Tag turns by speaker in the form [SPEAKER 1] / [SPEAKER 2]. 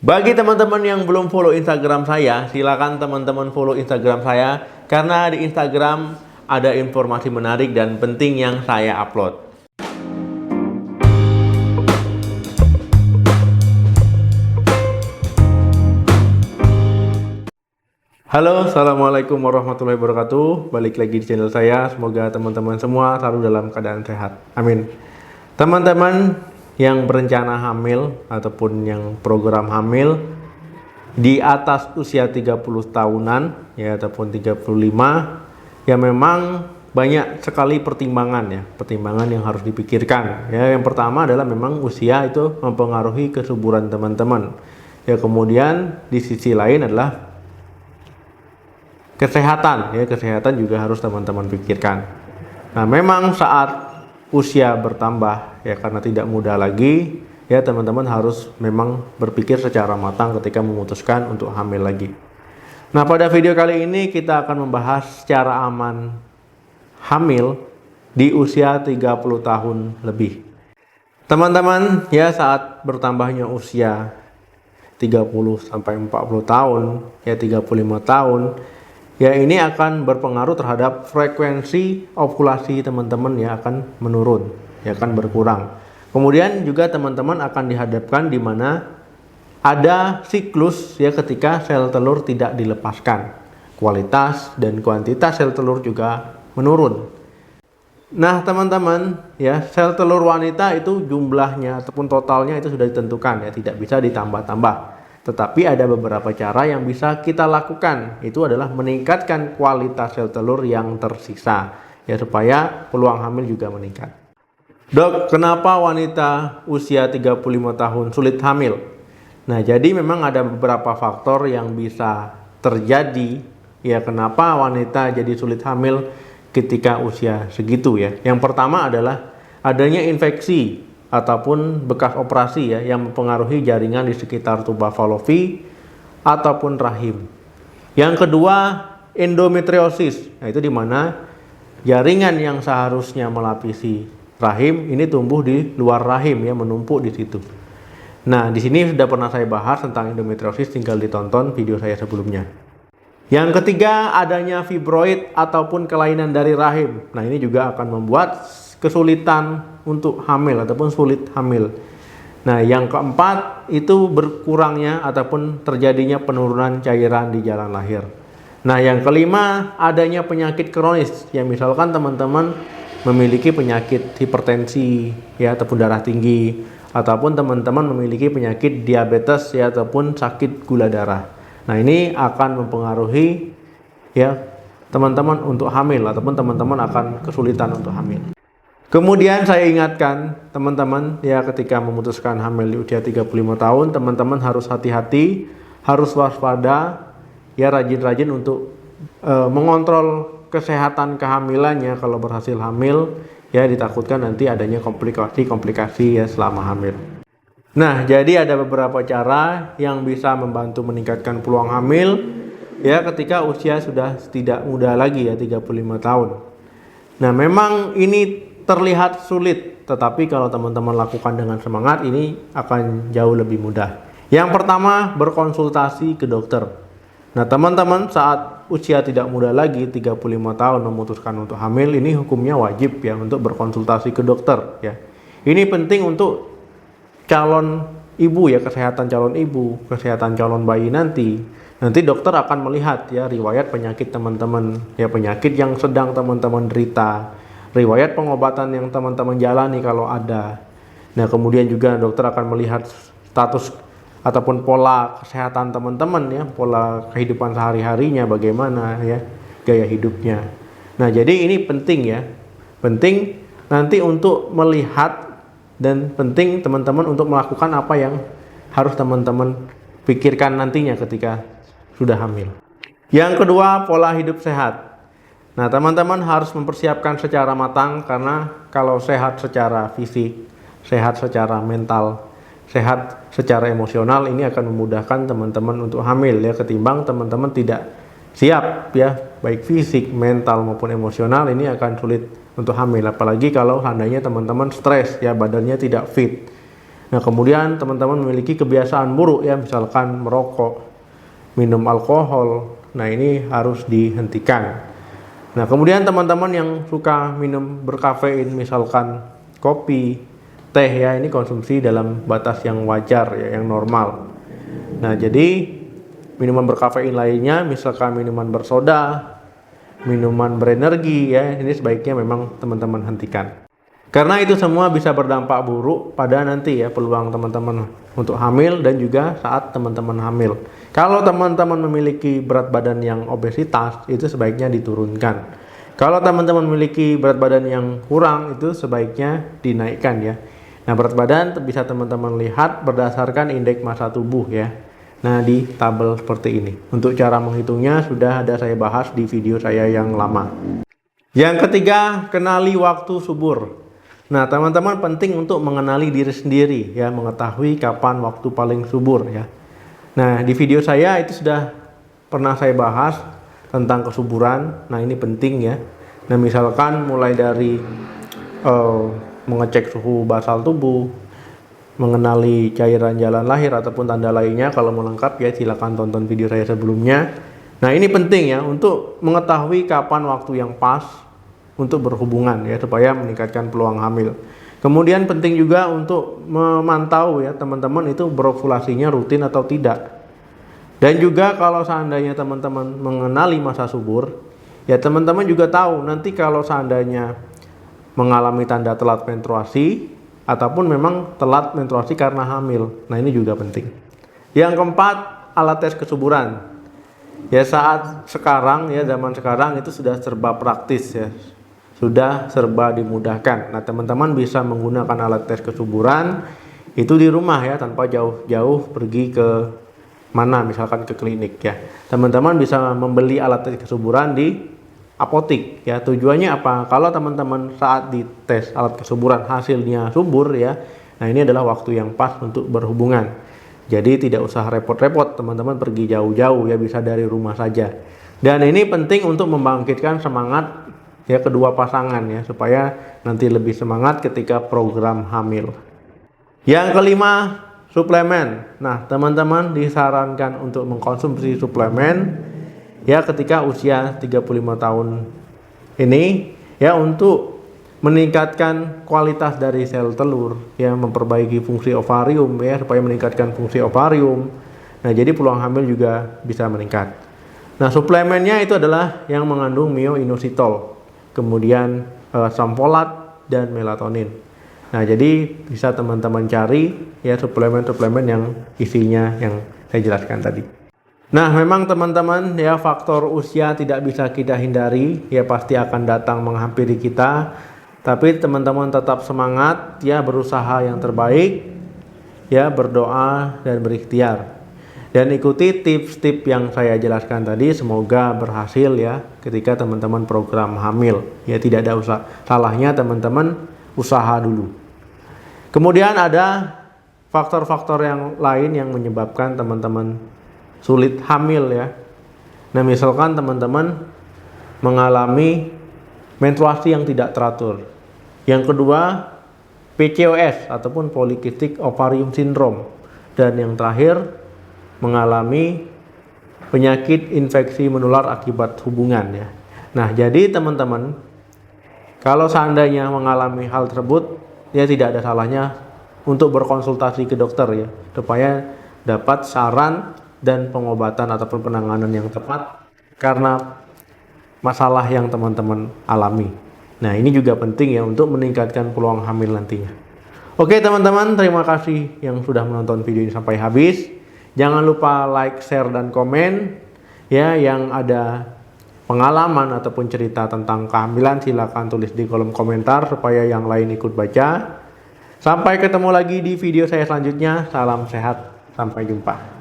[SPEAKER 1] Bagi teman-teman yang belum follow Instagram saya, silakan teman-teman follow Instagram saya karena di Instagram ada informasi menarik dan penting yang saya upload. Halo, assalamualaikum warahmatullahi wabarakatuh. Balik lagi di channel saya. Semoga teman-teman semua selalu dalam keadaan sehat. Amin. Teman-teman yang berencana hamil ataupun yang program hamil di atas usia 30 tahunan ya ataupun 35 ya, memang banyak sekali pertimbangan yang harus dipikirkan ya. Yang pertama adalah memang usia itu mempengaruhi kesuburan teman-teman ya. Kemudian di sisi lain adalah kesehatan ya, kesehatan juga harus teman-teman pikirkan. Nah, memang saat usia bertambah ya, karena tidak muda lagi ya, teman-teman harus memang berpikir secara matang ketika memutuskan untuk hamil lagi. Nah, pada video kali ini kita akan membahas cara aman hamil di usia 30 tahun lebih. Teman-teman ya, saat bertambahnya usia 30 sampai 40 tahun ya, 35 tahun ya, ini akan berpengaruh terhadap frekuensi ovulasi teman-teman ya, akan menurun ya, akan berkurang. Kemudian juga teman-teman akan dihadapkan di mana ada siklus ya, ketika sel telur tidak dilepaskan. Kualitas dan kuantitas sel telur juga menurun. Nah, teman-teman ya, sel telur wanita itu jumlahnya ataupun totalnya itu sudah ditentukan ya, tidak bisa ditambah-tambah. Tetapi ada beberapa cara yang bisa kita lakukan. Itu adalah meningkatkan kualitas sel telur yang tersisa ya, supaya peluang hamil juga meningkat. Dok, kenapa wanita usia 35 tahun sulit hamil? Nah, jadi memang ada beberapa faktor yang bisa terjadi ya, kenapa wanita jadi sulit hamil ketika usia segitu ya. Yang pertama adalah adanya infeksi ataupun bekas operasi ya, yang mempengaruhi jaringan di sekitar tuba falopi ataupun rahim. Yang kedua, endometriosis. Nah, itu dimana jaringan yang seharusnya melapisi rahim ini tumbuh di luar rahim ya, menumpuk di situ. Nah, di sini sudah pernah saya bahas tentang endometriosis, tinggal ditonton video saya sebelumnya. Yang ketiga, adanya fibroid ataupun kelainan dari rahim. Nah, ini juga akan membuat kesulitan untuk hamil ataupun sulit hamil. Nah, yang keempat itu berkurangnya ataupun terjadinya penurunan cairan di jalan lahir. Nah, yang kelima adanya penyakit kronis. Ya, misalkan teman-teman memiliki penyakit hipertensi ya, ataupun darah tinggi, ataupun teman-teman memiliki penyakit diabetes ya, ataupun sakit gula darah. Nah, ini akan mempengaruhi ya teman-teman untuk hamil, ataupun teman-teman akan kesulitan untuk hamil. Kemudian saya ingatkan teman-teman ya, ketika memutuskan hamil di usia 35 tahun, teman-teman harus hati-hati, harus waspada ya, rajin-rajin untuk mengontrol kesehatan kehamilannya. Kalau berhasil hamil ya, ditakutkan nanti adanya komplikasi ya selama hamil. Nah, jadi ada beberapa cara yang bisa membantu meningkatkan peluang hamil ya, ketika usia sudah tidak muda lagi ya, 35 tahun. Nah, memang ini terlihat sulit, tetapi kalau teman-teman lakukan dengan semangat, ini akan jauh lebih mudah. Yang pertama, berkonsultasi ke dokter. Nah, teman-teman saat usia tidak muda lagi, 35 tahun memutuskan untuk hamil, ini hukumnya wajib ya untuk berkonsultasi ke dokter ya. Ini penting untuk calon ibu ya, kesehatan calon ibu, kesehatan calon bayi nanti. Nanti dokter akan melihat ya riwayat penyakit teman-teman ya, penyakit yang sedang teman-teman derita, riwayat pengobatan yang teman-teman jalani kalau ada. Nah, kemudian juga dokter akan melihat status ataupun pola kesehatan teman-teman ya, pola kehidupan sehari-harinya bagaimana ya, gaya hidupnya. Nah, jadi ini penting ya, penting nanti untuk melihat, dan penting teman-teman untuk melakukan apa yang harus teman-teman pikirkan nantinya ketika sudah hamil. Yang kedua, pola hidup sehat. Nah, teman-teman harus mempersiapkan secara matang, karena kalau sehat secara fisik, sehat secara mental, sehat secara emosional, ini akan memudahkan teman-teman untuk hamil ya, ketimbang teman-teman tidak siap ya, baik fisik, mental maupun emosional, ini akan sulit untuk hamil. Apalagi kalau seandainya teman-teman stres ya, badannya tidak fit. Nah, kemudian teman-teman memiliki kebiasaan buruk ya, misalkan merokok, minum alkohol. Nah, ini harus dihentikan. Nah, kemudian teman-teman yang suka minum berkafein, misalkan kopi, teh ya, ini konsumsi dalam batas yang wajar ya, yang normal. Nah, jadi minuman berkafein lainnya, misalkan minuman bersoda, minuman berenergi ya, ini sebaiknya memang teman-teman hentikan. Karena itu semua bisa berdampak buruk pada nanti ya peluang teman-teman untuk hamil dan juga saat teman-teman hamil. Kalau teman-teman memiliki berat badan yang obesitas, itu sebaiknya diturunkan. Kalau teman-teman memiliki berat badan yang kurang, itu sebaiknya dinaikkan ya. Nah, berat badan bisa teman-teman lihat berdasarkan indeks massa tubuh ya. Nah, di tabel seperti ini. Untuk cara menghitungnya sudah ada saya bahas di video saya yang lama. Yang ketiga, kenali waktu subur. Nah, teman-teman penting untuk mengenali diri sendiri ya, mengetahui kapan waktu paling subur ya. Nah, di video saya itu sudah pernah saya bahas tentang kesuburan. Nah, ini penting ya. Nah, misalkan mulai dari mengecek suhu basal tubuh, mengenali cairan jalan lahir ataupun tanda lainnya. Kalau mau lengkap ya silakan tonton video saya sebelumnya. Nah, ini penting ya untuk mengetahui kapan waktu yang pas untuk berhubungan ya, supaya meningkatkan peluang hamil. Kemudian penting juga untuk memantau ya teman-teman itu berovulasinya rutin atau tidak. Dan juga kalau seandainya teman-teman mengenali masa subur, ya teman-teman juga tahu nanti kalau seandainya mengalami tanda telat menstruasi ataupun memang telat menstruasi karena hamil. Nah, ini juga penting. Yang keempat, alat tes kesuburan. Ya, saat sekarang ya, zaman sekarang itu sudah serba praktis ya. Sudah serba dimudahkan. Nah, teman-teman bisa menggunakan alat tes kesuburan itu di rumah ya, tanpa jauh-jauh pergi ke mana, misalkan ke klinik ya. Teman-teman bisa membeli alat tes kesuburan di apotik ya. Tujuannya apa? Kalau teman-teman saat dites alat kesuburan hasilnya subur ya, nah ini adalah waktu yang pas untuk berhubungan. Jadi tidak usah repot-repot teman-teman pergi jauh-jauh ya, bisa dari rumah saja. Dan ini penting untuk membangkitkan semangat ya kedua pasangan ya, supaya nanti lebih semangat ketika program hamil. Yang kelima, suplemen. Nah, teman-teman disarankan untuk mengkonsumsi suplemen ya ketika usia 35 tahun ini ya, untuk meningkatkan kualitas dari sel telur ya, memperbaiki fungsi ovarium ya, supaya meningkatkan fungsi ovarium. Nah, jadi peluang hamil juga bisa meningkat. Nah, suplemennya itu adalah yang mengandung myoinositol, kemudian asam folat dan melatonin. Nah, jadi bisa teman-teman cari ya suplemen-suplemen yang isinya yang saya jelaskan tadi. Nah, memang teman-teman ya, faktor usia tidak bisa kita hindari ya, pasti akan datang menghampiri kita. Tapi teman-teman tetap semangat ya, berusaha yang terbaik ya, berdoa dan berikhtiar. Dan ikuti tips-tips yang saya jelaskan tadi, semoga berhasil ya ketika teman-teman program hamil. Ya, tidak ada salahnya teman-teman usaha dulu. Kemudian ada faktor-faktor yang lain yang menyebabkan teman-teman sulit hamil ya. Nah, misalkan teman-teman mengalami menstruasi yang tidak teratur. Yang kedua, PCOS ataupun Polycystic Ovarium Syndrome. Dan yang terakhir, mengalami penyakit infeksi menular akibat hubungan ya. Nah, jadi teman-teman kalau seandainya mengalami hal tersebut ya, tidak ada salahnya untuk berkonsultasi ke dokter ya, supaya dapat saran dan pengobatan ataupun penanganan yang tepat karena masalah yang teman-teman alami. Nah, ini juga penting ya untuk meningkatkan peluang hamil nantinya. Oke teman-teman, terima kasih yang sudah menonton video ini sampai habis. Jangan lupa like, share, dan komen ya. Yang ada pengalaman ataupun cerita tentang kehamilan silakan tulis di kolom komentar supaya yang lain ikut baca. Sampai ketemu lagi di video saya selanjutnya. Salam sehat, sampai jumpa.